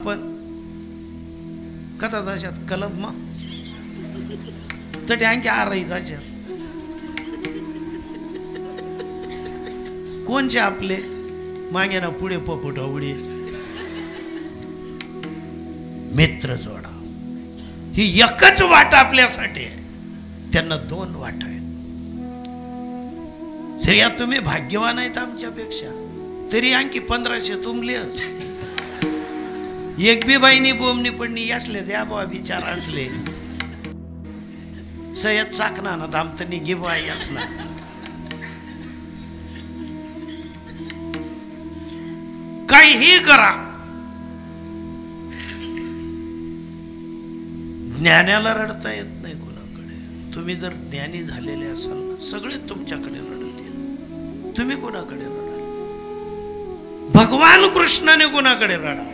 पण कथा जाशात कलब मा तटे आणखी आरही जाशात कोणचे आपले मागे ना पुढे पपुट उडी मित्र जोडा ही एकच वाट आपल्यासाठी आहे, त्यांना दोन वाट आहेत. श्रेया तुम्ही भाग्यवान आहेत आमच्यापेक्षा, तरी आणखी 1500 तुमले एक बी बाईनी बोमनी पडणी असले द्या बा विचार असले सय्यद चाकना ना दामतनी गिबा असला काहीही करा. ज्ञानाला रडता येत नाही कोणाकडे. तुम्ही जर ज्ञानी झालेले असाल ना सगळे तुमच्याकडे रडतील. तुम्ही कोणाकडे रडाल? भगवान कृष्णाने कोणाकडे रडा?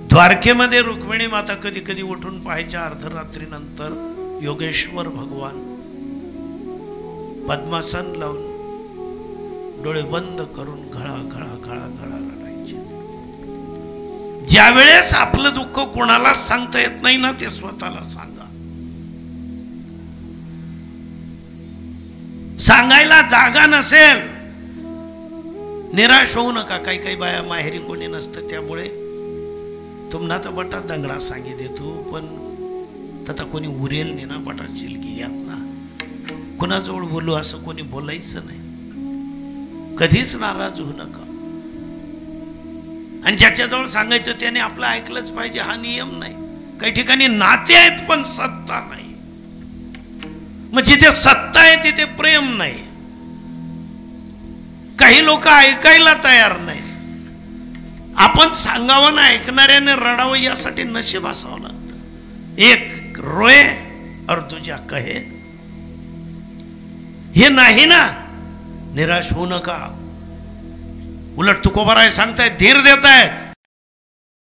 द्वारकेमध्ये रुक्मिणी माता कधी कधी उठून पाहायच्या अर्धरात्रीनंतर योगेश्वर भगवान पद्मासन लावून डोळे बंद करून घळा घळा घळा घळा रडायचे. ज्या वेळेस आपलं दुःख कोणाला सांगता येत नाही ना ते स्वतःला सांगा. सांगायला जागा नसेल निराश होऊ नका. काही काही बाया माहेरी कोणी नसतं त्यामुळे तुम्हाला तर बटा दंगडा सांगी देतो पण तथा कोणी उरेल नाही ना बटा चिलकी यात ना कुणाजवळ बोलू असं कोणी बोलायचं नाही. कधीच नाराज होऊ नका. आणि ज्याच्याजवळ सांगायचं त्याने आपलं ऐकलंच पाहिजे हा नियम नाही. काही ठिकाणी नाते आहेत पण सत्ता नाही. मग जिथे सत्ता आहे तिथे प्रेम नाही. काही लोक ऐकायला तयार नाही. आपण सांगावं ना ऐकणाऱ्याने रडावं यासाठी नशीब असावं लागतं. एक रोए और दूजा कहे हे नाही ना. निराश होऊ नका. उलट तुकोबाराय सांगतायत धीर देतायत